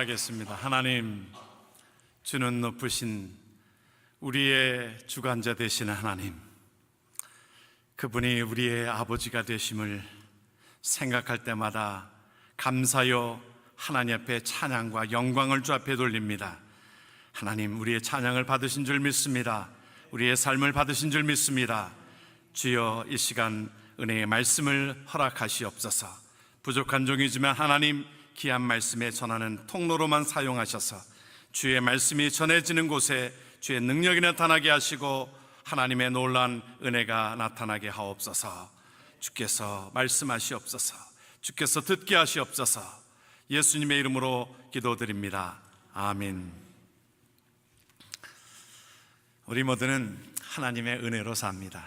기도하겠습니다. 하나님, 주는 높으신 우리의 주관자 되시는 하나님, 그분이 우리의 아버지가 되심을 생각할 때마다 감사요 하나님 앞에 찬양과 영광을 주 앞에 돌립니다. 하나님, 우리의 찬양을 받으신 줄 믿습니다. 우리의 삶을 받으신 줄 믿습니다. 주여, 이 시간 은혜의 말씀을 허락하시옵소서. 부족한 종이지만 하나님, 귀한 말씀에 전하는 통로로만 사용하셔서 주의 말씀이 전해지는 곳에 주의 능력이 나타나게 하시고 하나님의 놀라운 은혜가 나타나게 하옵소서. 주께서 말씀하시옵소서. 주께서 듣게 하시옵소서. 예수님의 이름으로 기도드립니다. 아멘. 우리 모두는 하나님의 은혜로 삽니다.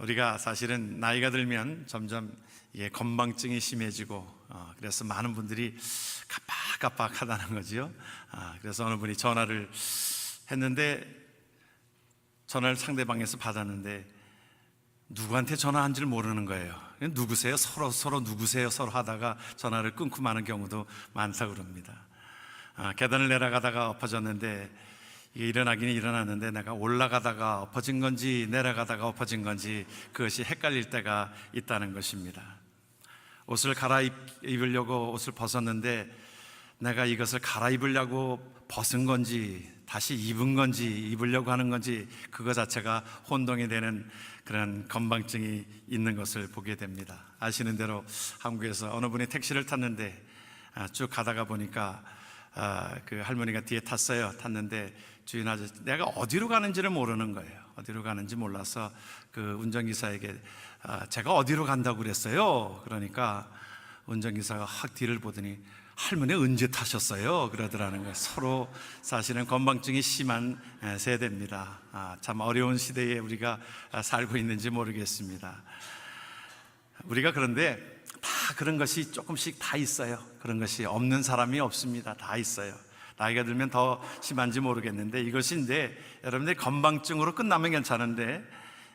우리가 사실은 나이가 들면 점점 건망증이 심해지고 그래서 많은 분들이 깜빡깜빡하다는 거지요. 그래서 어느 분이 전화를 했는데, 전화를 상대방에서 받았는데 누구한테 전화한지를 모르는 거예요. 누구세요? 서로 누구세요? 서로 하다가 전화를 끊고 마는 경우도 많다고 그럽니다. 계단을 내려가다가 엎어졌는데, 이게 일어나기는 일어났는데 내가 올라가다가 엎어진 건지 내려가다가 엎어진 건지 그것이 헷갈릴 때가 있다는 것입니다. 옷을 갈아입으려고 옷을 벗었는데 내가 이것을 갈아입으려고 벗은 건지 다시 입은 건지 입으려고 하는 건지 그거 자체가 혼동이 되는 그런 건망증이 있는 것을 보게 됩니다. 아시는 대로 한국에서 어느 분이 택시를 탔는데 쭉 가다가 보니까 그 할머니가 뒤에 탔는데 주인 아저씨, 내가 어디로 가는지를 모르는 거예요. 어디로 가는지 몰라서 그 운전기사에게 제가 어디로 간다고 그랬어요. 그러니까 운전기사가 확 뒤를 보더니 할머니 언제 타셨어요? 그러더라는 거예요. 서로 사실은 건망증이 심한 세대입니다. 참 어려운 시대에 우리가 살고 있는지 모르겠습니다. 우리가 그런데 다 그런 것이 조금씩 다 있어요. 그런 것이 없는 사람이 없습니다. 다 있어요. 나이가 들면 더 심한지 모르겠는데 이것인데, 여러분들 건망증으로 끝나면 괜찮은데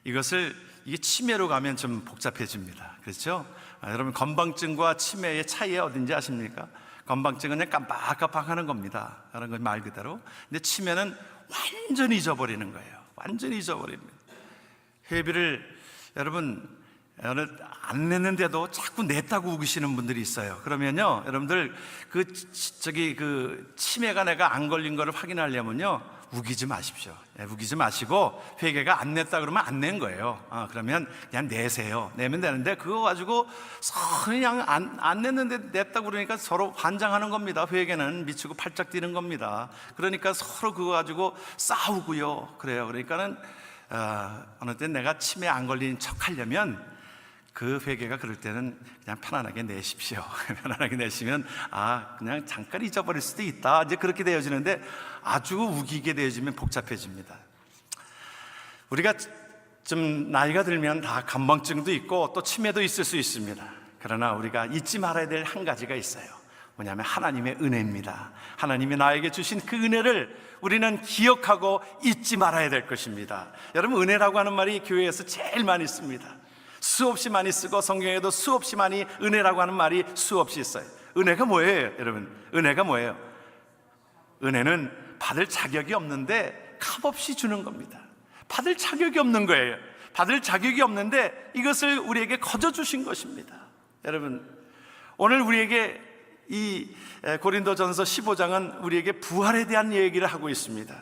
이게 치매로 가면 좀 복잡해집니다. 그렇죠? 여러분, 건망증과 치매의 차이가 어딘지 아십니까? 건망증은 그냥 깜빡깜빡하는 겁니다. 그런 건 말 그대로. 근데 치매는 완전히 잊어버리는 거예요. 완전히 잊어버립니다. 회비를 여러분 안 냈는데도 자꾸 냈다고 우기시는 분들이 있어요. 그러면요, 여러분들 그 치매가 내가 안 걸린 거를 확인하려면요, 우기지 마십시오. 우기지 마시고 회계가 안 냈다 그러면 안 낸 거예요. 그러면 그냥 내세요. 내면 되는데 그거 가지고 서로 그냥 안 냈는데 냈다고 그러니까 서로 환장하는 겁니다. 회계는 미치고 팔짝 뛰는 겁니다. 그러니까 서로 그거 가지고 싸우고요. 그래요. 그러니까는 어느 때 내가 치매 안 걸린 척 하려면 그 회계가 그럴 때는 그냥 편안하게 내십시오. 편안하게 내시면 그냥 잠깐 잊어버릴 수도 있다, 이제 그렇게 되어지는데 아주 우기게 되어지면 복잡해집니다. 우리가 좀 나이가 들면 다 건망증도 있고 또 치매도 있을 수 있습니다. 그러나 우리가 잊지 말아야 될 한 가지가 있어요. 뭐냐면 하나님의 은혜입니다. 하나님이 나에게 주신 그 은혜를 우리는 기억하고 잊지 말아야 될 것입니다. 여러분, 은혜라고 하는 말이 교회에서 제일 많이 씁니다. 수없이 많이 쓰고 성경에도 수없이 많이 은혜라고 하는 말이 수없이 있어요. 은혜가 뭐예요, 여러분? 은혜가 뭐예요? 은혜는 받을 자격이 없는데 값없이 주는 겁니다. 받을 자격이 없는 거예요. 받을 자격이 없는데 이것을 우리에게 거저 주신 것입니다. 여러분, 오늘 우리에게 이 고린도전서 15장은 우리에게 부활에 대한 얘기를 하고 있습니다.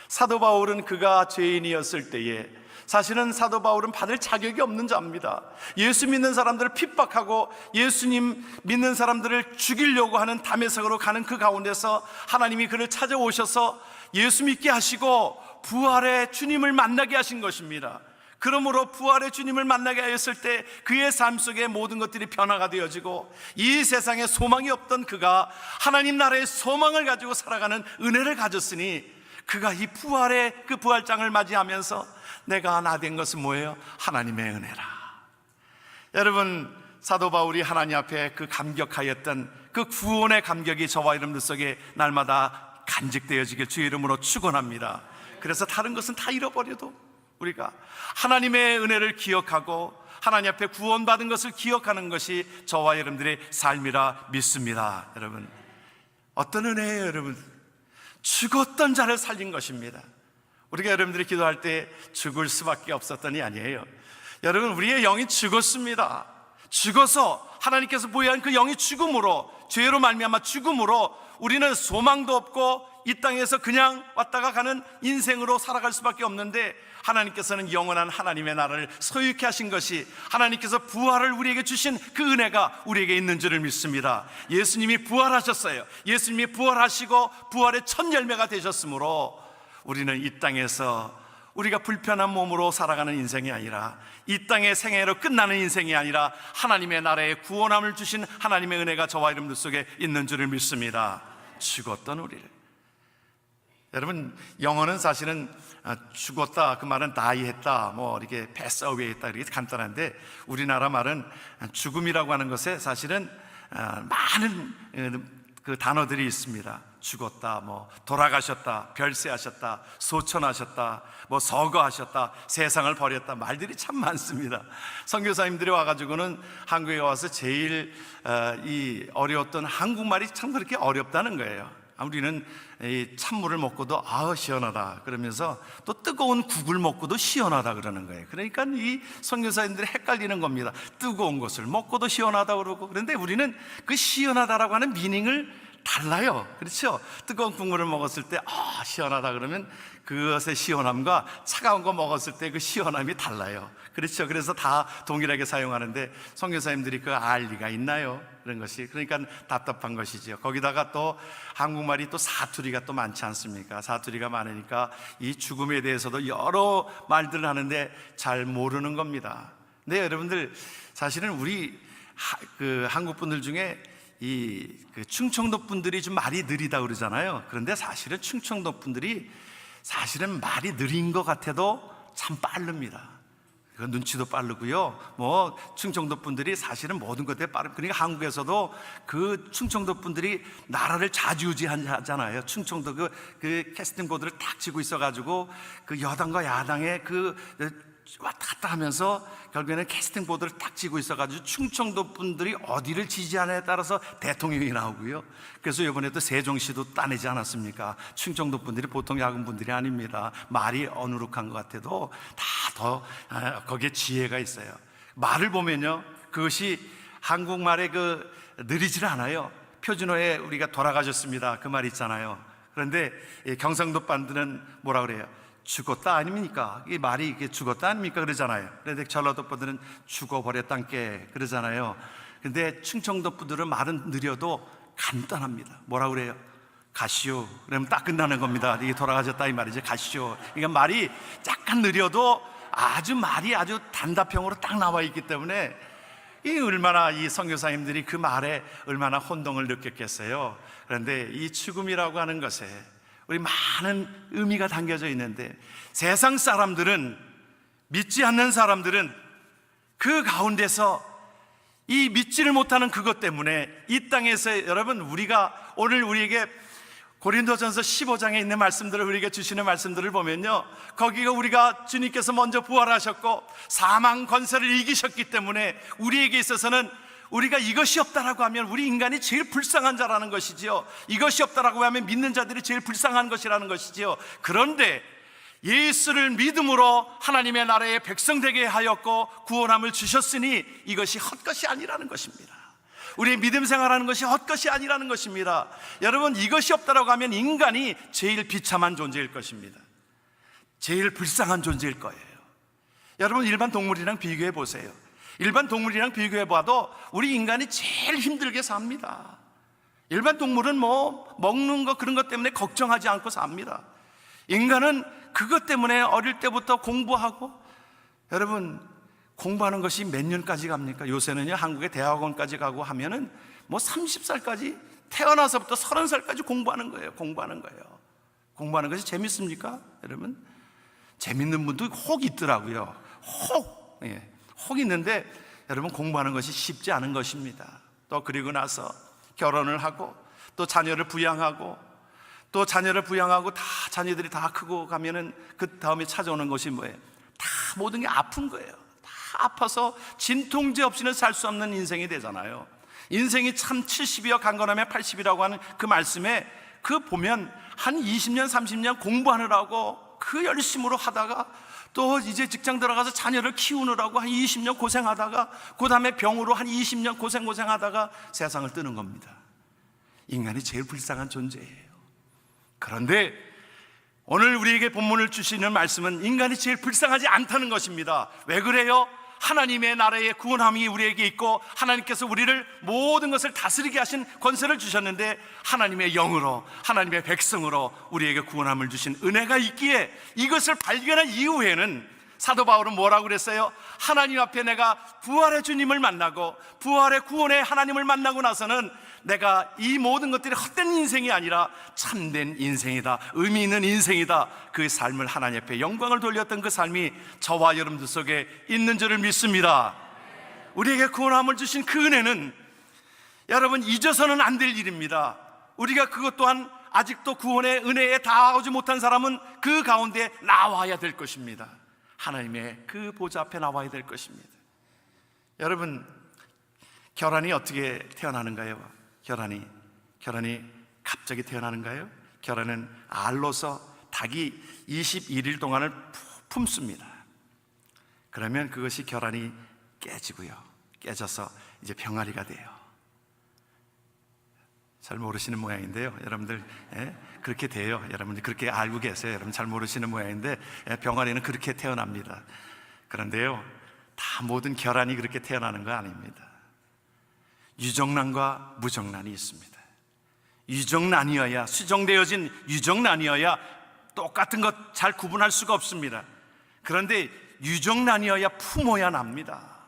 사도 바울은 그가 죄인이었을 때에, 사실은 사도 바울은 받을 자격이 없는 자입니다. 예수 믿는 사람들을 핍박하고 예수님 믿는 사람들을 죽이려고 하는 담에색으로 가는 그 가운데서 하나님이 그를 찾아오셔서 예수 믿게 하시고 부활의 주님을 만나게 하신 것입니다. 그러므로 부활의 주님을 만나게 하였을 때 그의 삶 속에 모든 것들이 변화가 되어지고 이 세상에 소망이 없던 그가 하나님 나라의 소망을 가지고 살아가는 은혜를 가졌으니, 그가 이 부활의 그 부활장을 맞이하면서 내가 나 된 것은 뭐예요? 하나님의 은혜라. 여러분, 사도 바울이 하나님 앞에 그 감격하였던 그 구원의 감격이 저와 여러분들 속에 날마다 간직되어지길 주의 이름으로 축원합니다. 그래서 다른 것은 다 잃어버려도 우리가 하나님의 은혜를 기억하고 하나님 앞에 구원받은 것을 기억하는 것이 저와 여러분들의 삶이라 믿습니다. 여러분, 어떤 은혜예요, 여러분? 죽었던 자를 살린 것입니다. 우리가 여러분들이 기도할 때 죽을 수밖에 없었더니 아니에요. 여러분, 우리의 영이 죽었습니다. 죽어서 하나님께서 보유한 그 영이 죽음으로, 죄로 말미암아 죽음으로 우리는 소망도 없고 이 땅에서 그냥 왔다가 가는 인생으로 살아갈 수밖에 없는데, 하나님께서는 영원한 하나님의 나라를 소유케 하신 것이, 하나님께서 부활을 우리에게 주신 그 은혜가 우리에게 있는 줄을 믿습니다. 예수님이 부활하셨어요. 예수님이 부활하시고 부활의 첫 열매가 되셨으므로 우리는 이 땅에서 우리가 불편한 몸으로 살아가는 인생이 아니라, 이 땅의 생애로 끝나는 인생이 아니라 하나님의 나라에 구원함을 주신 하나님의 은혜가 저와 여러분들 속에 있는 줄을 믿습니다. 죽었던 우리를, 여러분, 영어는 사실은 죽었다, 그 말은 die 했다, 뭐 이렇게 pass away 했다, 이렇게 간단한데, 우리나라 말은 죽음이라고 하는 것에 사실은 많은 그 단어들이 있습니다. 죽었다, 뭐 돌아가셨다, 별세하셨다, 소천하셨다, 뭐 서거하셨다, 세상을 버렸다, 말들이 참 많습니다. 선교사님들이 와가지고는 한국에 와서 제일 이 어려웠던 한국말이 참 그렇게 어렵다는 거예요. 우리는 이 찬물을 먹고도 시원하다 그러면서 또 뜨거운 국을 먹고도 시원하다 그러는 거예요. 그러니까 이 선교사님들이 헷갈리는 겁니다. 뜨거운 것을 먹고도 시원하다 그러고, 그런데 우리는 그 시원하다라고 하는 미닝을 달라요. 그렇죠? 뜨거운 국물을 먹었을 때 시원하다 그러면 그것의 시원함과 차가운 거 먹었을 때 그 시원함이 달라요. 그렇죠? 그래서 다 동일하게 사용하는데 선교사님들이 그 알 리가 있나요? 그런 것이, 그러니까 답답한 것이죠. 거기다가 또 한국말이 또 사투리가 또 많지 않습니까? 사투리가 많으니까 이 죽음에 대해서도 여러 말들을 하는데 잘 모르는 겁니다. 근데 여러분들, 사실은 우리 그 한국 분들 중에 그 충청도 분들이 좀 말이 느리다 그러잖아요. 그런데 사실은 충청도 분들이 사실은 말이 느린 것 같아도 참 빠릅니다. 그 눈치도 빠르고요. 뭐 충청도 분들이 사실은 모든 것에 빠르. 그러니까 한국에서도 그 충청도 분들이 나라를 좌지우지하잖아요. 충청도 그 캐스팅 보드를 탁 쥐고 있어가지고 그 여당과 야당의 그 왔다 갔다 하면서 결국에는 캐스팅 보드를 딱 쥐고 있어가지고 충청도 분들이 어디를 지지하느냐에 따라서 대통령이 나오고요. 그래서 이번에도 세종시도 따내지 않았습니까? 충청도 분들이 보통 야근 분들이 아닙니다. 말이 어누룩한 것 같아도 다 더 거기에 지혜가 있어요. 말을 보면요, 그것이 한국말에 느리질 않아요. 표준어에 우리가 돌아가셨습니다, 그 말 있잖아요. 그런데 경상도 분들은 뭐라 그래요? 죽었다 아닙니까? 이 말이 이게 죽었다 아닙니까? 그러잖아요. 그런데 전라도 분들은 죽어버렸단께 그러잖아요. 근데 충청도 분들은 말은 느려도 간단합니다. 뭐라 그래요? 가시오. 그러면 딱 끝나는 겁니다. 이게 돌아가셨다 이 말이죠. 가시오. 그러니까 말이 약간 느려도 말이 아주 단답형으로 딱 나와 있기 때문에 얼마나 이 선교사님들이 그 말에 얼마나 혼동을 느꼈겠어요. 그런데 이 죽음이라고 하는 것에 우리 많은 의미가 담겨져 있는데, 세상 사람들은, 믿지 않는 사람들은 그 가운데서 이 믿지를 못하는 그것 때문에 이 땅에서, 여러분, 우리가 오늘 우리에게 고린도전서 15장에 있는 말씀들을, 우리에게 주시는 말씀들을 보면요, 거기가 우리가 주님께서 먼저 부활하셨고 사망 권세를 이기셨기 때문에 우리에게 있어서는, 우리가 이것이 없다라고 하면 우리 인간이 제일 불쌍한 자라는 것이지요. 이것이 없다라고 하면 믿는 자들이 제일 불쌍한 것이라는 것이지요. 그런데 예수를 믿음으로 하나님의 나라의 백성 되게 하였고 구원함을 주셨으니 이것이 헛것이 아니라는 것입니다. 우리의 믿음 생활하는 것이 헛것이 아니라는 것입니다. 여러분, 이것이 없다라고 하면 인간이 제일 비참한 존재일 것입니다. 제일 불쌍한 존재일 거예요. 여러분, 일반 동물이랑 비교해 보세요. 일반 동물이랑 비교해 봐도 우리 인간이 제일 힘들게 삽니다. 일반 동물은 뭐 먹는 거 그런 것 때문에 걱정하지 않고 삽니다. 인간은 그것 때문에 어릴 때부터 공부하고, 여러분, 공부하는 것이 몇 년까지 갑니까? 요새는요, 한국의 대학원까지 가고 하면은 뭐 30살까지, 태어나서부터 30살까지 공부하는 거예요. 공부하는 것이 재밌습니까? 여러분, 재밌는 분도 혹 있더라고요. 혹 있는데, 여러분, 공부하는 것이 쉽지 않은 것입니다. 또 그리고 나서 결혼을 하고 또 자녀를 부양하고 다 자녀들이 다 크고 가면은 그 다음에 찾아오는 것이 뭐예요? 다 모든 게 아픈 거예요. 다 아파서 진통제 없이는 살 수 없는 인생이 되잖아요. 인생이 참 70이여 강건하면 80이라고 하는 그 말씀에 그 보면 한 20년 30년 공부하느라고 그 열심으로 하다가 또 이제 직장 들어가서 자녀를 키우느라고 한 20년 고생하다가 그 다음에 병으로 한 20년 고생하다가 세상을 뜨는 겁니다. 인간이 제일 불쌍한 존재예요. 그런데 오늘 우리에게 본문을 주시는 말씀은 인간이 제일 불쌍하지 않다는 것입니다. 왜 그래요? 하나님의 나라의 구원함이 우리에게 있고 하나님께서 우리를 모든 것을 다스리게 하신 권세를 주셨는데 하나님의 영으로 하나님의 백성으로 우리에게 구원함을 주신 은혜가 있기에 이것을 발견한 이후에는 사도 바울은 뭐라고 그랬어요? 하나님 앞에 내가 부활의 주님을 만나고 부활의 구원의 하나님을 만나고 나서는 내가 이 모든 것들이 헛된 인생이 아니라 참된 인생이다, 의미 있는 인생이다. 그 삶을 하나님 앞에 영광을 돌렸던 그 삶이 저와 여러분들 속에 있는 줄을 믿습니다. 우리에게 구원함을 주신 그 은혜는 여러분 잊어서는 안 될 일입니다. 우리가 그것 또한 아직도 구원의 은혜에 닿아오지 못한 사람은 그 가운데 나와야 될 것입니다. 하나님의 그 보좌 앞에 나와야 될 것입니다. 여러분, 결혼이 어떻게 태어나는가요? 결혼이 갑자기 태어나는가요? 결혼은 알로서 닭이 21일 동안을 품습니다. 그러면 그것이 결혼이 깨지고요, 깨져서 이제 병아리가 돼요. 잘 모르시는 모양인데요, 여러분들, 그렇게 돼요. 여러분들 그렇게 알고 계세요. 여러분 잘 모르시는 모양인데 병아리는 그렇게 태어납니다. 그런데요, 다 모든 결혼이 그렇게 태어나는 거 아닙니다. 유정란과 무정란이 있습니다. 유정란이어야, 수정되어진 유정란이어야 똑같은 것 잘 구분할 수가 없습니다. 그런데 유정란이어야 품어야 납니다.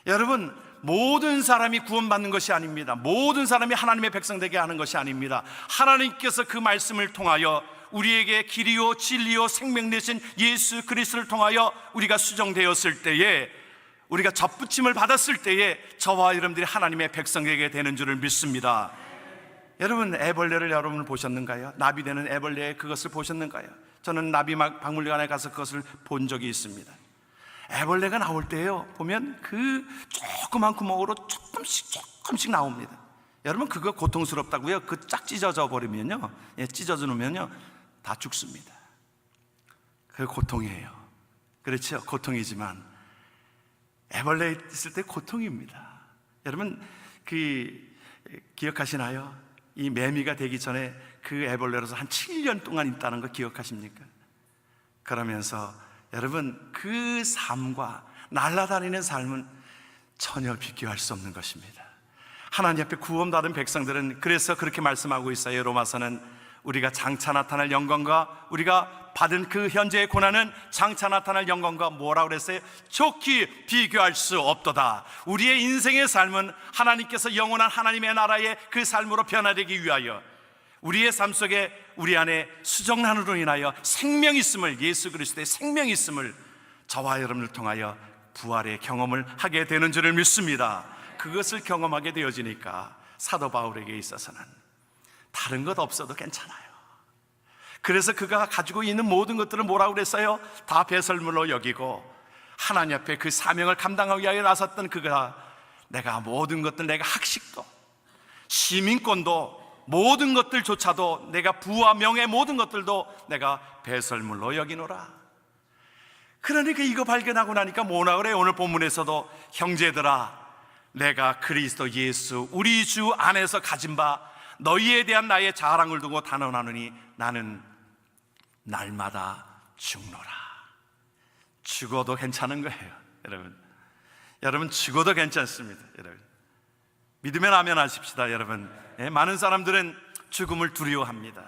여러분, 모든 사람이 구원받는 것이 아닙니다. 모든 사람이 하나님의 백성 되게 하는 것이 아닙니다. 하나님께서 그 말씀을 통하여 우리에게 길이요 진리요 생명 되신 예수 그리스도를 통하여 우리가 수정되었을 때에, 우리가 접붙임을 받았을 때에 저와 여러분들이 하나님의 백성에게 되는 줄을 믿습니다. 여러분, 애벌레를 여러분 보셨는가요? 나비되는 애벌레의 그것을 보셨는가요? 저는 나비 박물관에 가서 그것을 본 적이 있습니다. 애벌레가 나올 때요, 보면 그 조그만 구멍으로 조금씩 나옵니다. 여러분, 그거 고통스럽다고요? 그 쫙 찢어져 버리면요, 찢어져 놓으면요 다 죽습니다. 그 고통이에요. 그렇죠? 고통이지만 애벌레 있을 때 고통입니다. 여러분, 기억하시나요? 이 매미가 되기 전에 그 애벌레로서 한 7년 동안 있다는 거 기억하십니까? 그러면서 여러분, 그 삶과 날아다니는 삶은 전혀 비교할 수 없는 것입니다. 하나님 앞에 구원받은 백성들은 그래서 그렇게 말씀하고 있어요. 로마서는 우리가 장차 나타날 영광과 우리가 받은 그 현재의 고난은 장차 나타날 영광과 뭐라고 그랬어요? 좋게 비교할 수 없도다. 우리의 인생의 삶은 하나님께서 영원한 하나님의 나라의 그 삶으로 변화되기 위하여 우리의 삶 속에 우리 안에 수정란으로 인하여 생명이 있음을, 예수 그리스도의 생명이 있음을 저와 여러분을 통하여 부활의 경험을 하게 되는 줄을 믿습니다. 그것을 경험하게 되어지니까 사도 바울에게 있어서는 다른 것 없어도 괜찮아요. 그래서 그가 가지고 있는 모든 것들을 뭐라고 그랬어요? 다 배설물로 여기고 하나님 앞에 그 사명을 감당하기 위하여 나섰던 그가, 내가 모든 것들, 내가 학식도 시민권도 모든 것들조차도 내가 부와 명예 모든 것들도 내가 배설물로 여기노라. 그러니까 이거 발견하고 나니까 뭐라 그래요? 오늘 본문에서도 형제들아, 내가 그리스도 예수 우리 주 안에서 가진 바 너희에 대한 나의 자랑을 두고 단언하노니 나는 날마다 죽노라. 죽어도 괜찮은 거예요. 여러분 죽어도 괜찮습니다. 여러분 믿으면 아멘 하십시다. 여러분, 많은 사람들은 죽음을 두려워합니다.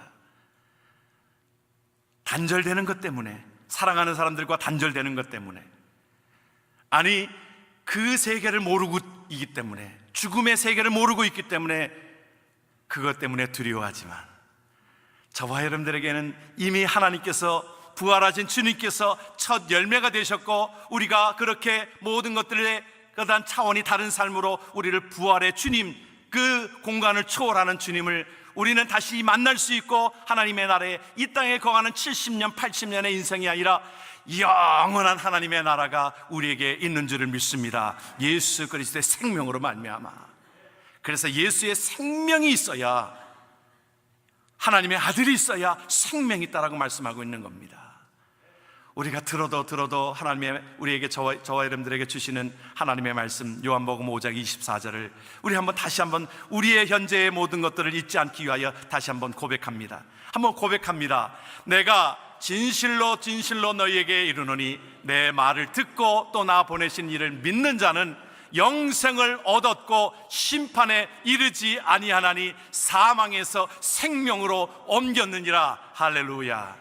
단절되는 것 때문에, 사랑하는 사람들과 단절되는 것 때문에, 아니 그 세계를 모르고 있기 때문에, 죽음의 세계를 모르고 있기 때문에 그것 때문에 두려워하지만, 저와 여러분들에게는 이미 하나님께서, 부활하신 주님께서 첫 열매가 되셨고, 우리가 그렇게 모든 것들의 그다음 차원이 다른 삶으로 우리를 부활의 주님, 그 공간을 초월하는 주님을 우리는 다시 만날 수 있고, 하나님의 나라에 이 땅에 거하는 70년 80년의 인생이 아니라 영원한 하나님의 나라가 우리에게 있는 줄을 믿습니다. 예수 그리스도의 생명으로 말미암아. 그래서 예수의 생명이 있어야, 하나님의 아들이 있어야 생명이 있다라고 말씀하고 있는 겁니다. 우리가 들어도 하나님의 우리에게 저와 여러분들에게 주시는 하나님의 말씀, 요한복음 5장 24절을 우리 다시 한번 우리의 현재의 모든 것들을 잊지 않기 위하여 다시 한번 고백합니다. 한번 고백합니다. 내가 진실로 너희에게 이르노니 내 말을 듣고 또 나 보내신 이를 믿는 자는 영생을 얻었고 심판에 이르지 아니하나니 사망에서 생명으로 옮겼느니라. 할렐루야.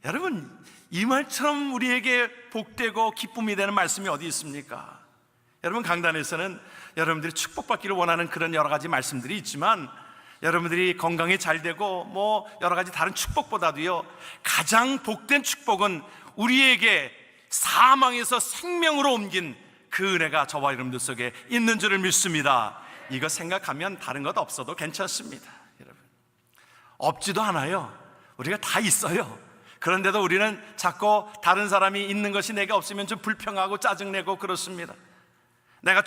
여러분, 이 말처럼 우리에게 복되고 기쁨이 되는 말씀이 어디 있습니까? 여러분, 강단에서는 여러분들이 축복받기를 원하는 그런 여러 가지 말씀들이 있지만, 여러분들이 건강이 잘 되고 여러 가지 다른 축복보다도요, 가장 복된 축복은 우리에게 사망에서 생명으로 옮긴 그 은혜가 저와 여러분들 속에 있는 줄을 믿습니다. 이거 생각하면 다른 것 없어도 괜찮습니다. 여러분, 없지도 않아요. 우리가 다 있어요. 그런데도 우리는 자꾸 다른 사람이 있는 것이 내가 없으면 좀 불평하고 짜증내고 그렇습니다. 내가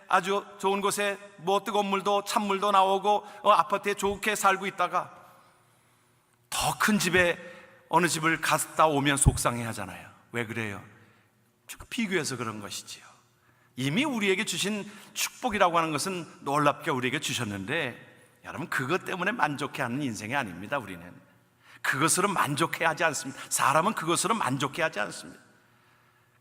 아주 좋은 곳에 뜨거운 물도 찬물도 나오고 아파트에 좋게 살고 있다가 더 큰 집에 어느 집을 갔다 오면 속상해 하잖아요. 왜 그래요? 비교해서 그런 것이지요. 이미 우리에게 주신 축복이라고 하는 것은 놀랍게 우리에게 주셨는데, 여러분, 그것 때문에 만족해하는 인생이 아닙니다. 우리는 그것으로 만족해하지 않습니다. 사람은 그것으로 만족해하지 않습니다.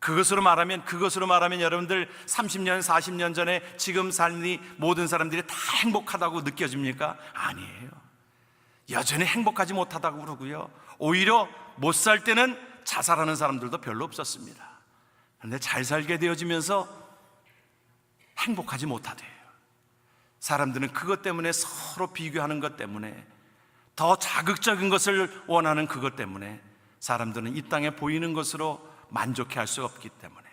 그것으로 말하면 여러분들 30년, 40년 전에 지금 삶이 모든 사람들이 다 행복하다고 느껴집니까? 아니에요. 여전히 행복하지 못하다고 그러고요, 오히려 못 살 때는 자살하는 사람들도 별로 없었습니다. 그런데 잘 살게 되어지면서 행복하지 못하대요. 사람들은 그것 때문에 서로 비교하는 것 때문에, 더 자극적인 것을 원하는 그것 때문에 사람들은 이 땅에 보이는 것으로 만족해할 수 없기 때문에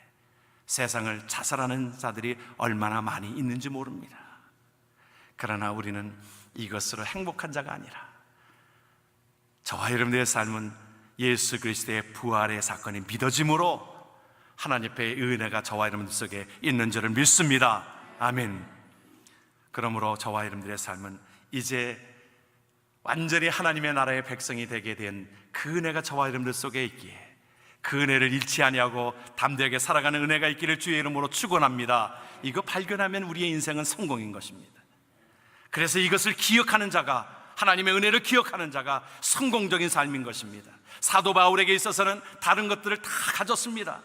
세상을 자살하는 자들이 얼마나 많이 있는지 모릅니다. 그러나 우리는 이것으로 행복한 자가 아니라, 저와 여러분들의 삶은 예수 그리스도의 부활의 사건이 믿어짐으로 하나님의 은혜가 저와 여러분들 속에 있는 줄을 믿습니다. 아멘. 그러므로 저와 여러분들의 삶은 이제 완전히 하나님의 나라의 백성이 되게 된 그 은혜가 저와 여러분들 속에 있기에, 그 은혜를 잃지 아니하고 담대하게 살아가는 은혜가 있기를 주의 이름으로 축원합니다. 이거 발견하면 우리의 인생은 성공인 것입니다. 그래서 이것을 기억하는 자가, 하나님의 은혜를 기억하는 자가 성공적인 삶인 것입니다. 사도 바울에게 있어서는 다른 것들을 다 가졌습니다.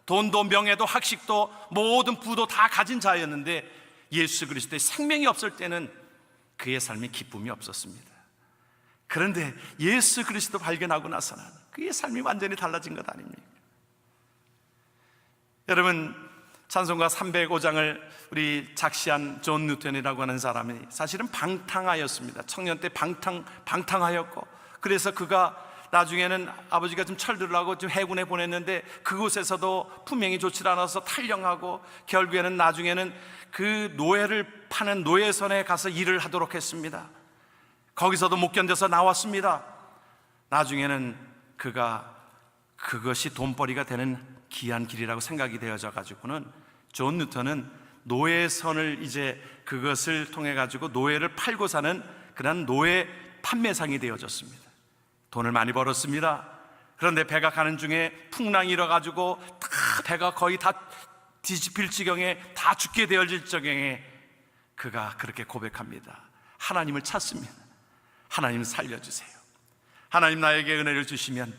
돈도 명예도 학식도 모든 부도 다 가진 자였는데, 예수 그리스도의 생명이 없을 때는 그의 삶에 기쁨이 없었습니다. 그런데 예수 그리스도 발견하고 나서는 그의 삶이 완전히 달라진 것 아닙니까? 여러분, 찬송가 305장을 우리 작시한 존 뉴턴이라고 하는 사람이 사실은 방탕하였습니다. 청년 때 방탕하였고, 그래서 그가 나중에는 아버지가 좀 철들을 하고 좀 해군에 보냈는데 그곳에서도 품행이 좋지 않아서 탈영하고, 결국에는 나중에는 그 노예를 파는 노예선에 가서 일을 하도록 했습니다. 거기서도 못 견뎌서 나왔습니다. 나중에는 그가 그것이 돈벌이가 되는 귀한 길이라고 생각이 되어져 가지고는 존 뉴턴은 노예선을 이제 그것을 통해 가지고 노예를 팔고 사는 그런 노예 판매상이 되어졌습니다. 돈을 많이 벌었습니다. 그런데 배가 가는 중에 풍랑이 일어가지고 다 배가 거의 다 뒤집힐 지경에, 다 죽게 되어질 지경에 그가 그렇게 고백합니다. 하나님을 찾습니다. 하나님 살려주세요. 하나님 나에게 은혜를 주시면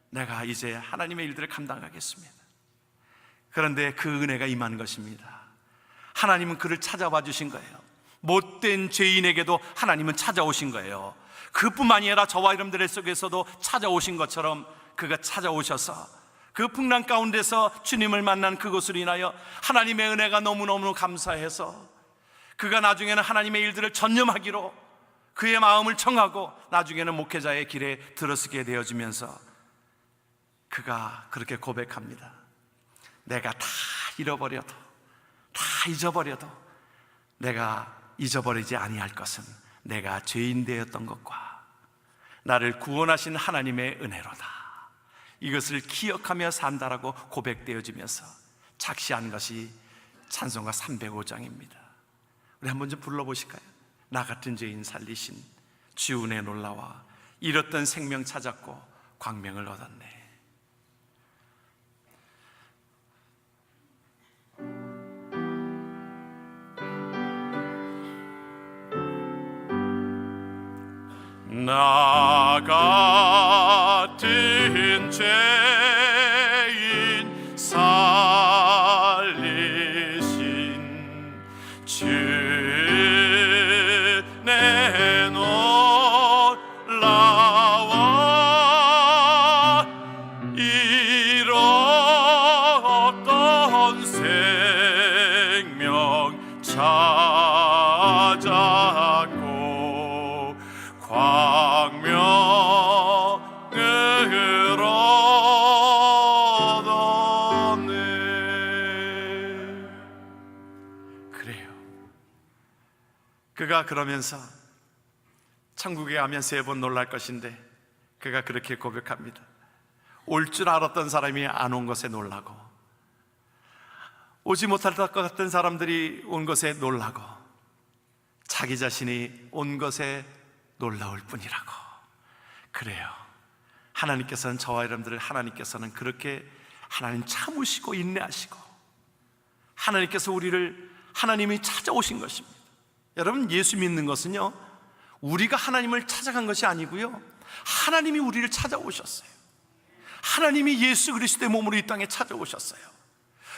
내가 이제 하나님의 일들을 감당하겠습니다. 그런데 그 은혜가 임한 것입니다. 하나님은 그를 찾아와 주신 거예요. 못된 죄인에게도 하나님은 찾아오신 거예요. 그뿐만이 아니라 저와 여러분들 속에서도 찾아오신 것처럼 그가 찾아오셔서 그 풍랑 가운데서 주님을 만난 그것으로 인하여 하나님의 은혜가 너무너무 감사해서 그가 나중에는 하나님의 일들을 전념하기로 그의 마음을 청하고 나중에는 목회자의 길에 들어서게 되어지면서 그가 그렇게 고백합니다. 내가 다 잃어버려도, 다 잊어버려도 내가 잊어버리지 아니할 것은 내가 죄인 되었던 것과 나를 구원하신 하나님의 은혜로다. 이것을 기억하며 산다라고 고백되어지면서 작시한 것이 찬송가 305장입니다. 우리 한번 좀 불러보실까요? 나 같은 죄인 살리신 주 은혜 놀라와 잃었던 생명 찾았고 광명을 얻었네. 나 같은 죄인 살리신 주 내놀라와 잃었던 생명 찾았고 광명을 얻었네. 그래요. 그가 그러면서 천국에 가면 3번 놀랄 것인데 그가 그렇게 고백합니다. 올 줄 알았던 사람이 안 온 것에 놀라고, 오지 못할 것 같은 사람들이 온 것에 놀라고, 자기 자신이 온 것에 놀라울 뿐이라고. 그래요. 하나님께서는 저와 여러분들을, 하나님께서는 그렇게 하나님 참으시고 인내하시고, 하나님께서 우리를, 하나님이 찾아오신 것입니다. 여러분, 예수 믿는 것은요, 우리가 하나님을 찾아간 것이 아니고요, 하나님이 우리를 찾아오셨어요. 하나님이 예수 그리스도의 몸으로 이 땅에 찾아오셨어요.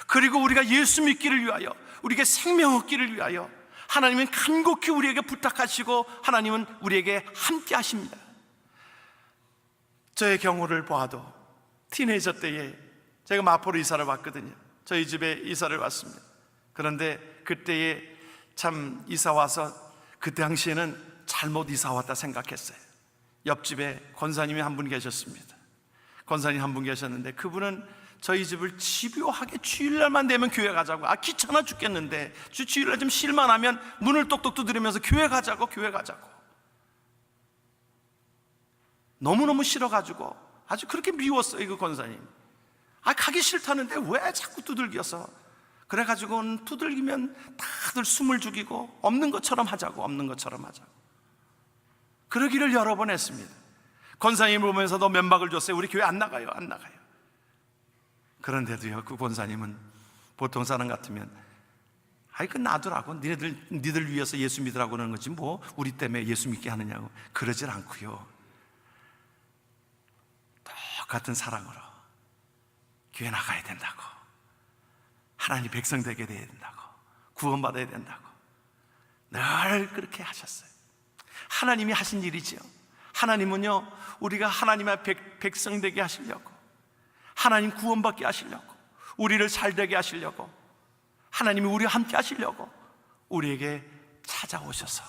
그리고 우리가 예수 믿기를 위하여, 우리에게 생명 얻기를 위하여 하나님은 간곡히 우리에게 부탁하시고 하나님은 우리에게 함께 하십니다. 저의 경우를 보아도 티네이저 때에 제가 마포로 이사를 왔거든요. 저희 집에 이사를 왔습니다. 그런데 그때에 참 이사 와서 그 당시에는 잘못 이사 왔다 생각했어요. 옆집에 권사님이 한 분 계셨습니다. 권사님 한 분 계셨는데 그분은 저희 집을 집요하게 주일날만 되면 교회 가자고, 귀찮아 죽겠는데 주일날 좀 쉴만 하면 문을 똑똑 두드리면서 교회 가자고 너무너무 싫어가지고 아주 그렇게 미웠어요. 그 권사님 가기 싫다는데 왜 자꾸 두들겨서, 그래가지고 두들기면 다들 숨을 죽이고 없는 것처럼 하자고 그러기를 여러 번 했습니다. 권사님 보면서도 면박을 줬어요. 우리 교회 안 나가요. 그런데도요, 그 권사님은 보통 사람 같으면 그 놔두라고, 니들 위해서 예수 믿으라고 그러는 거지 뭐 우리 때문에 예수 믿게 하느냐고. 그러질 않고요, 똑같은 사랑으로 교회 나가야 된다고, 하나님 백성 되게 돼야 된다고, 구원받아야 된다고 늘 그렇게 하셨어요. 하나님이 하신 일이지요. 하나님은요, 우리가 하나님 앞에 백성 되게 하시려고, 하나님 구원받게 하시려고, 우리를 잘되게 하시려고, 하나님이 우리와 함께 하시려고 우리에게 찾아오셔서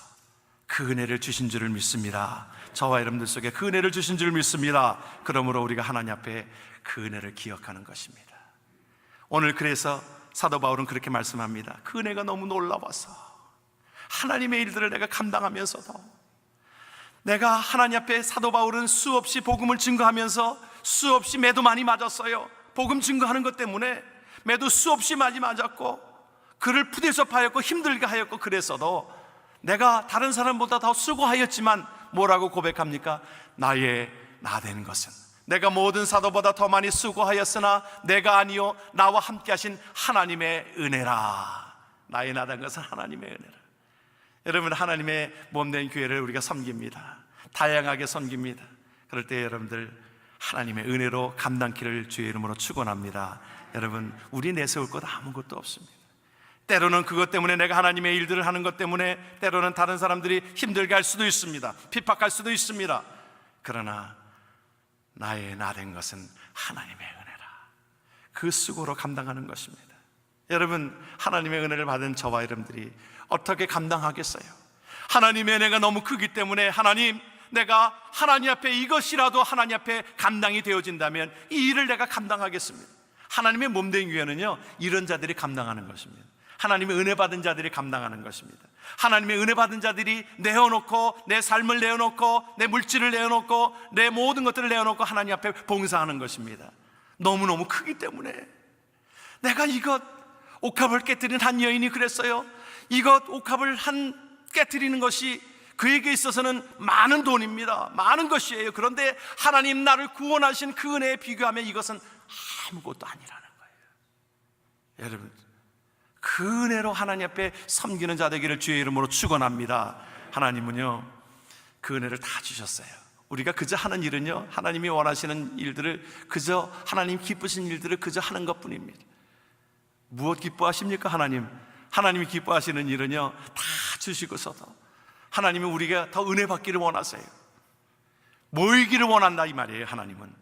그 은혜를 주신 줄을 믿습니다. 저와 여러분들 속에 그 은혜를 주신 줄을 믿습니다. 그러므로 우리가 하나님 앞에 그 은혜를 기억하는 것입니다. 오늘 그래서 사도 바울은 그렇게 말씀합니다. 그 은혜가 너무 놀라워서 하나님의 일들을 내가 감당하면서도, 내가 하나님 앞에, 사도 바울은 수없이 복음을 증거하면서 수없이 매도 많이 맞았어요. 복음 증거하는 것 때문에 매도 수없이 많이 맞았고 그를 푸대서 파였고 힘들게 하였고, 그래서도 내가 다른 사람보다 더 수고하였지만 뭐라고 고백합니까? 나의 나된 것은, 내가 모든 사도보다 더 많이 수고하였으나 내가 아니요 나와 함께 하신 하나님의 은혜라. 나의 나된 것은 하나님의 은혜라. 여러분, 하나님의 몸된 교회를 우리가 섬깁니다. 다양하게 섬깁니다. 그럴 때 여러분들 하나님의 은혜로 감당키를 주의 이름으로 축원합니다. 여러분, 우리 내세울 것 아무것도 없습니다. 때로는 그것 때문에, 내가 하나님의 일들을 하는 것 때문에 때로는 다른 사람들이 힘들게 할 수도 있습니다. 핍박할 수도 있습니다. 그러나 나의 나된 것은 하나님의 은혜라. 그 수고로 감당하는 것입니다. 여러분, 하나님의 은혜를 받은 저와 여러분들이 어떻게 감당하겠어요? 하나님의 은혜가 너무 크기 때문에, 하나님, 내가 하나님 앞에 이것이라도 하나님 앞에 감당이 되어진다면 이 일을 내가 감당하겠습니다. 하나님의 몸된 교회는요, 이런 자들이 감당하는 것입니다. 하나님의 은혜 받은 자들이 감당하는 것입니다. 하나님의 은혜 받은 자들이 내어놓고, 내 삶을 내어놓고, 내 물질을 내어놓고, 내 모든 것들을 내어놓고 하나님 앞에 봉사하는 것입니다. 너무너무 크기 때문에. 내가 이것 옥합을 깨뜨린 한 여인이 그랬어요. 이것 옥합을 깨뜨리는 것이 그에게 있어서는 많은 돈입니다. 많은 것이에요. 그런데 하나님 나를 구원하신 그 은혜에 비교하면 이것은 아무것도 아니라는 거예요. 여러분, 그 은혜로 하나님 앞에 섬기는 자 되기를 주의 이름으로 축원합니다. 하나님은요, 그 은혜를 다 주셨어요. 우리가 그저 하는 일은요, 하나님이 원하시는 일들을, 그저 하나님 기쁘신 일들을 그저 하는 것뿐입니다. 무엇 기뻐하십니까? 하나님이 기뻐하시는 일은요, 다 주시고서도 하나님은 우리가 더 은혜 받기를 원하세요. 모이기를 원한다 이 말이에요. 하나님은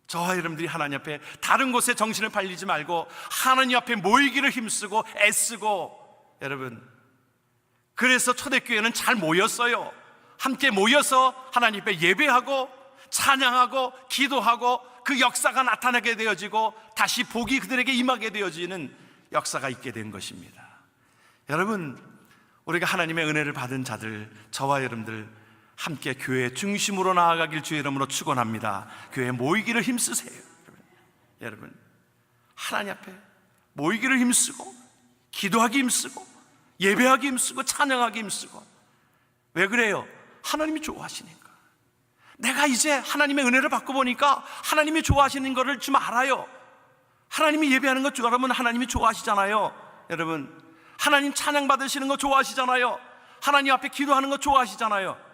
저와 여러분들이 하나님 앞에 다른 곳에 정신을 팔리지 말고 하나님 앞에 모이기를 힘쓰고 애쓰고, 여러분, 그래서 초대교회는 잘 모였어요. 함께 모여서 하나님 앞에 예배하고 찬양하고 기도하고 그 역사가 나타나게 되어지고 다시 복이 그들에게 임하게 되어지는 역사가 있게 된 것입니다. 여러분, 우리가 하나님의 은혜를 받은 자들, 저와 여러분들 함께 교회 중심으로 나아가길 주의 이름으로 축원합니다. 교회에 모이기를 힘쓰세요. 여러분, 하나님 앞에 모이기를 힘쓰고 기도하기 힘쓰고 예배하기 힘쓰고 찬양하기 힘쓰고. 왜 그래요? 하나님이 좋아하시니까. 내가 이제 하나님의 은혜를 받고 보니까 하나님이 좋아하시는 것을 좀 알아요. 하나님이 예배하는 것 여러분 하나님이 좋아하시잖아요. 여러분, 하나님 찬양 받으시는 거 좋아하시잖아요. 하나님 앞에 기도하는 거 좋아하시잖아요.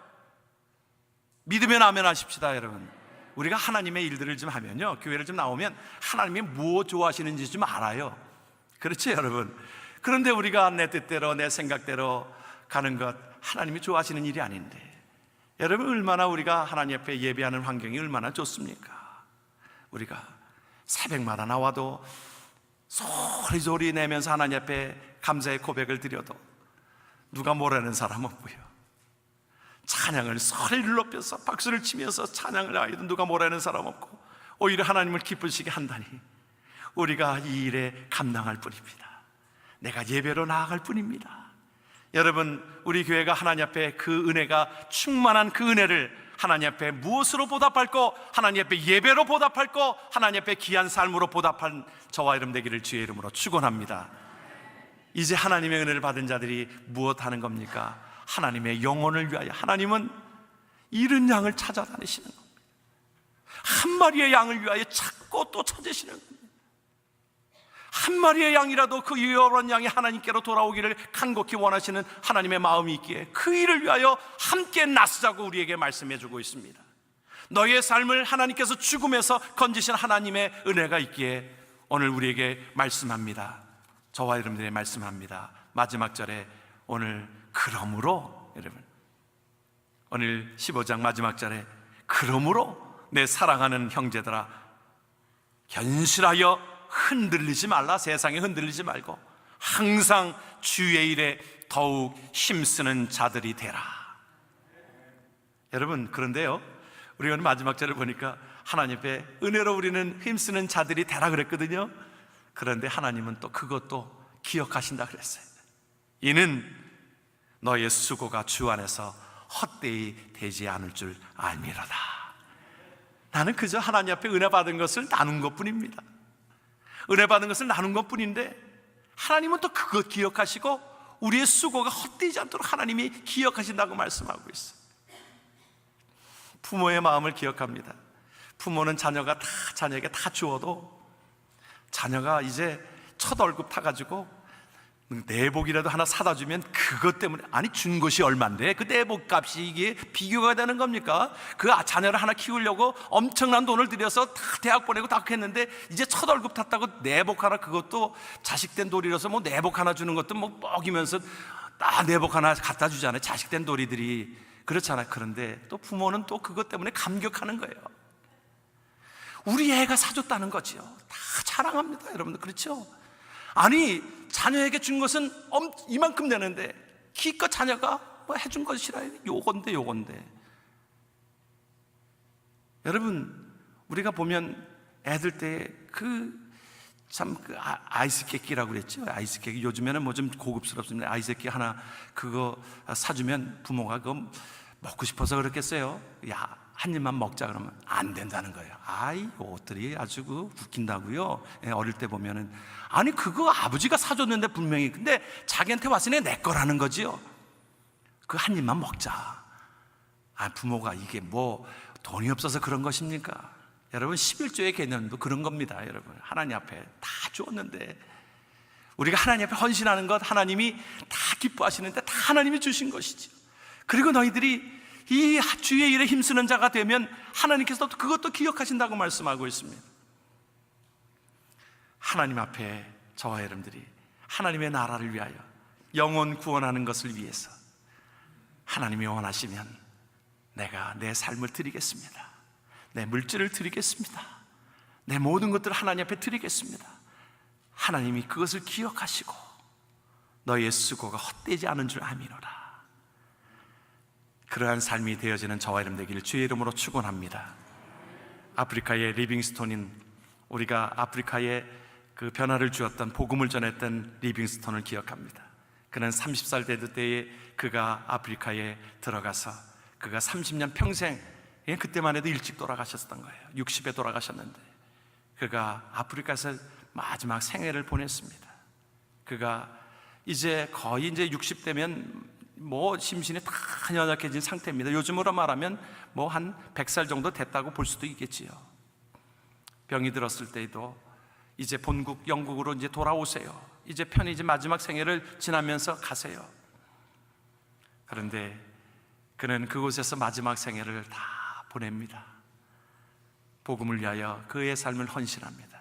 믿으면 아멘 하십시다. 여러분, 우리가 하나님의 일들을 좀 하면요, 교회를 좀 나오면 하나님이 무엇 좋아하시는지 좀 알아요. 그렇죠 여러분? 그런데 우리가 내 뜻대로 내 생각대로 가는 것 하나님이 좋아하시는 일이 아닌데, 여러분, 얼마나 우리가 하나님 앞에 예배하는 환경이 얼마나 좋습니까? 우리가 새벽마다 나와도 소리소리 내면서 하나님 앞에 감사의 고백을 드려도 누가 뭐라는 사람 없고요, 찬양을 소리를 높여서 박수를 치면서 찬양을 하여도 누가 뭐라는 사람 없고, 오히려 하나님을 기쁘시게 한다니 우리가 이 일에 감당할 뿐입니다. 내가 예배로 나아갈 뿐입니다. 여러분, 우리 교회가 하나님 앞에 그 은혜가 충만한 그 은혜를 하나님 앞에 무엇으로 보답할 거, 하나님 앞에 예배로 보답할 거, 하나님 앞에 귀한 삶으로 보답한 저와 여러분 되기를 주의 이름으로 축원합니다. 이제 하나님의 은혜를 받은 자들이 무엇 하는 겁니까? 하나님의 영혼을 위하여. 하나님은 잃은 양을 찾아다니시는 겁니다. 한 마리의 양을 위하여 찾고 또 찾으시는 겁니다. 한 마리의 양이라도 그 여러 양이 하나님께로 돌아오기를 간곡히 원하시는 하나님의 마음이 있기에 그 일을 위하여 함께 나서자고 우리에게 말씀해 주고 있습니다. 너의 삶을 하나님께서 죽음에서 건지신 하나님의 은혜가 있기에 오늘 우리에게 말씀합니다. 저와 여러분들에게 말씀합니다. 마지막 절에 오늘 그러므로, 여러분, 오늘 15장 마지막 절에 그러므로 내 사랑하는 형제들아 견실하여 흔들리지 말라. 세상에 흔들리지 말고 항상 주의 일에 더욱 힘쓰는 자들이 되라. 여러분, 그런데요, 우리 오늘 마지막 절을 보니까 하나님 앞에 은혜로 우리는 힘쓰는 자들이 되라 그랬거든요. 그런데 하나님은 또 그것도 기억하신다 그랬어요. 이는 너의 수고가 주 안에서 헛되이 되지 않을 줄 알미로다. 나는 그저 하나님 앞에 은혜 받은 것을 나눈 것뿐입니다. 은혜 받은 것을 나눈 것뿐인데 하나님은 또 그것 기억하시고 우리의 수고가 헛되지 않도록 하나님이 기억하신다고 말씀하고 있어요. 부모의 마음을 기억합니다. 부모는 자녀에게 다 주어도 자녀가 이제 첫 월급 타가지고 내복이라도 하나 사다 주면 그것 때문에, 아니 준 것이 얼만데 그 내복 값이 이게 비교가 되는 겁니까? 그 자녀를 하나 키우려고 엄청난 돈을 들여서 다 대학 보내고 다 했는데 이제 첫 월급 탔다고 내복 하나, 그것도 자식된 돌이라서 뭐 내복 하나 주는 것도 뭐 뻑이면서 딱 내복 하나 갖다 주잖아요. 자식된 돌이들이 그렇잖아요. 그런데 또 부모는 또 그것 때문에 감격하는 거예요. 우리 애가 사줬다는 거지요. 다 자랑합니다, 여러분들. 그렇죠? 아니, 자녀에게 준 것은 이만큼 되는데 기껏 자녀가 뭐 해준 것이라 요건데. 여러분, 우리가 보면 애들 때 그 참 그 아이스 깨끼라고 그랬죠. 아이스 깨끼. 요즘에는 뭐 좀 고급스럽습니다. 아이스 깨끼 하나 그거 사주면 부모가 그거 먹고 싶어서 그렇겠어요. 야, 한 입만 먹자 그러면 안 된다는 거예요. 아이고, 옷들이 아주 그 웃긴다고요. 어릴 때 보면은 아니 그거 아버지가 사줬는데 분명히, 근데 자기한테 왔으니 내 거라는 거지요. 그 한 입만 먹자. 아, 부모가 이게 뭐 돈이 없어서 그런 것입니까? 여러분, 11조의 개념도 그런 겁니다. 여러분, 하나님 앞에 다 주었는데, 우리가 하나님 앞에 헌신하는 것 하나님이 다 기뻐하시는데 다 하나님이 주신 것이죠. 그리고 너희들이 이 주의 일에 힘쓰는 자가 되면 하나님께서 그것도 기억하신다고 말씀하고 있습니다. 하나님 앞에 저와 여러분들이 하나님의 나라를 위하여 영혼 구원하는 것을 위해서 하나님이 원하시면 내가 내 삶을 드리겠습니다. 내 물질을 드리겠습니다. 내 모든 것들을 하나님 앞에 드리겠습니다. 하나님이 그것을 기억하시고 너의 수고가 헛되지 않은 줄 아미노라. 그러한 삶이 되어지는 저와 여러분 되기를 주의 이름으로 축원합니다. 아프리카의 리빙스톤인, 우리가 아프리카에 그 변화를 주었던, 복음을 전했던 리빙스톤을 기억합니다. 그는 30살 되던 때에 그가 아프리카에 들어가서 그가 30년 평생, 그때만 해도 일찍 돌아가셨던 거예요. 60에 돌아가셨는데 그가 아프리카에서 마지막 생애를 보냈습니다. 그가 이제 거의 이제 60대면 뭐 심신이 다 연약해진 상태입니다. 요즘으로 말하면 뭐 한 100살 정도 됐다고 볼 수도 있겠지요. 병이 들었을 때에도 이제 본국 영국으로 이제 돌아오세요. 이제 편히 이제 마지막 생애를 지나면서 가세요. 그런데 그는 그곳에서 마지막 생애를 다 보냅니다. 복음을 위하여 그의 삶을 헌신합니다.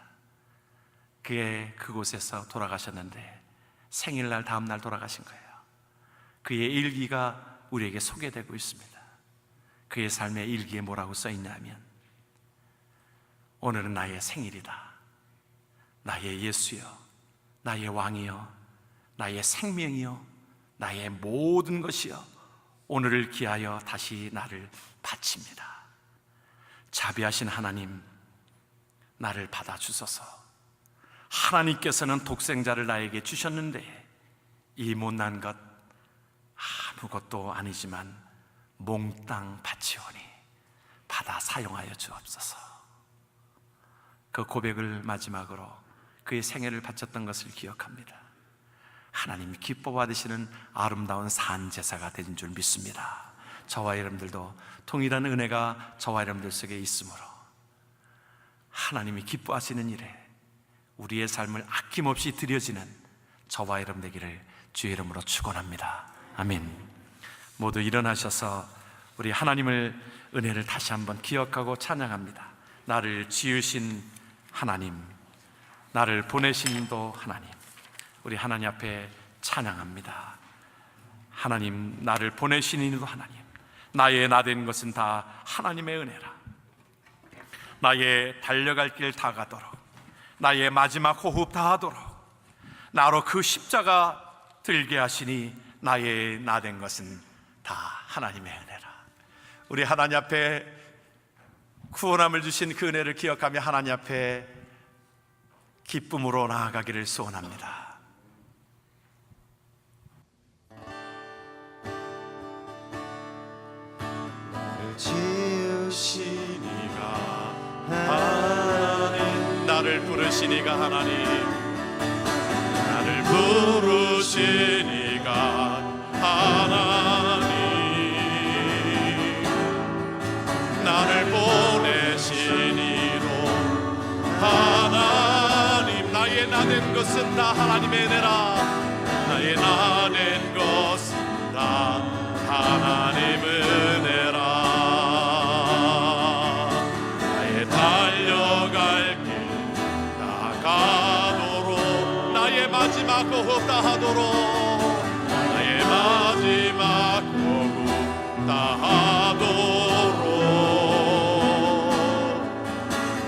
그의 그곳에서 돌아가셨는데 생일날 다음날 돌아가신 거예요. 그의 일기가 우리에게 소개되고 있습니다. 그의 삶의 일기에 뭐라고 써있냐면, 오늘은 나의 생일이다. 나의 예수여, 나의 왕이여, 나의 생명이여, 나의 모든 것이여, 오늘을 기하여 다시 나를 바칩니다. 자비하신 하나님, 나를 받아주소서. 하나님께서는 독생자를 나에게 주셨는데 이 못난 것 아무것도 아니지만 몽땅 바치오니 받아 사용하여 주옵소서. 그 고백을 마지막으로 그의 생애를 바쳤던 것을 기억합니다. 하나님이 기뻐 받으시는 아름다운 산제사가 된 줄 믿습니다. 저와 여러분들도 동일한 은혜가 저와 여러분들 속에 있으므로 하나님이 기뻐하시는 일에 우리의 삶을 아낌없이 드려지는 저와 여러분 되기를 주의 이름으로 축원합니다. 아멘. 모두 일어나셔서 우리 하나님을, 은혜를 다시 한번 기억하고 찬양합니다. 나를 지으신 하나님, 나를 보내신 도 하나님, 우리 하나님 앞에 찬양합니다. 하나님, 나를 보내신 이도 하나님, 나의 나된 것은 다 하나님의 은혜라. 나의 달려갈 길 다 가도록, 나의 마지막 호흡 다 하도록 나로 그 십자가 들게 하시니 나의 나된 것은 다 하나님의 은혜라. 우리 하나님 앞에 구원함을 주신 그 은혜를 기억하며 하나님 앞에 기쁨으로 나아가기를 소원합니다. 지으시니가 하나님, 나를 부르시니가 하나님, 나를 부르시니가 하나님, 나를 보내시니로 하나님, 나의 나된 것은 다 하나님의 은혜라. 나의 나된 것은 다 하나님의 은혜라. 나의 달려갈 길 다 가도록, 나의 마지막 호흡 다 하도록, 나의 마지막 호흡 다 하도록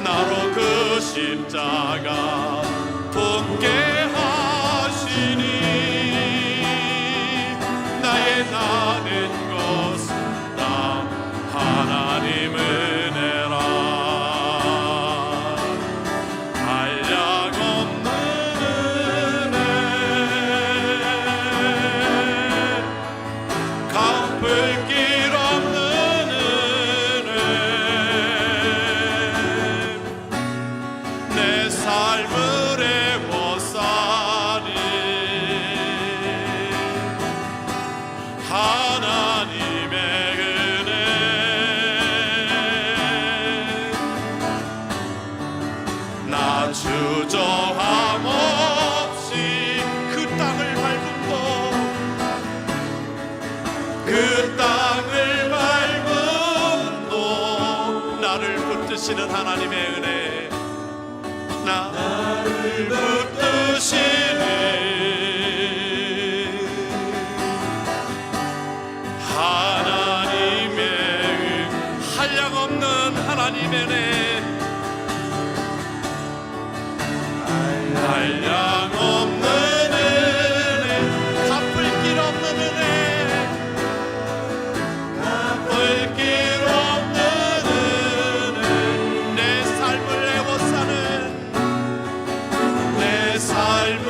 나로 그 십자가 돕게 하시니 나의 나는 것은 다 하나님 은혜라. 한량없는 주저함 없이 그 땅을 밟음도 그 땅을 밟음도 나를 붙드시는 하나님의 은혜 나를 붙드시는 하나님의 한량없는 하나님의 은혜 한량없는 은혜 갚을 길 없는 은혜 갚을 길 없는 은혜 내 삶을 애워싸는 내 삶을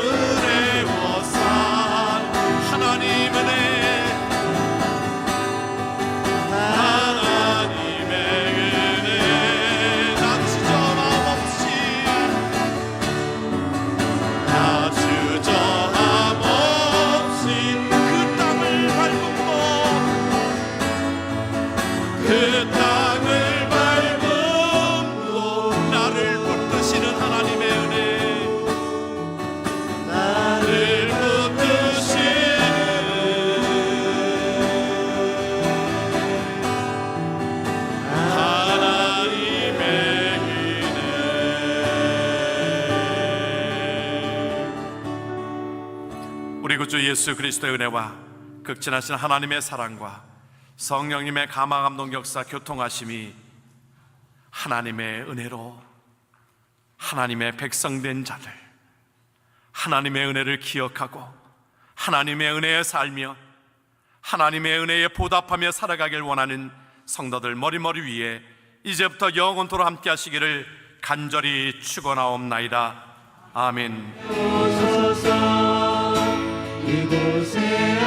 애워싼 하나님 은혜 하나님의 은혜 나 주저함 없이 나 주저함 없이 그 땅을 밟음도 그 땅을 밟음도 나를 붙드시는 하나님의 은혜 나를 붙드시는 하나님의 은혜 우리 구주 예수 그리스도의 은혜와 극진하신 하나님의 사랑과 성령님의 감화 감동 역사 교통하심이 하나님의 은혜로 하나님의 백성된 자들 하나님의 은혜를 기억하고 하나님의 은혜에 살며 하나님의 은혜에 보답하며 살아가길 원하는 성도들 머리머리 위에 이제부터 영원토록 함께 하시기를 간절히 축원하옵나이다. 아멘. 오소서 이곳에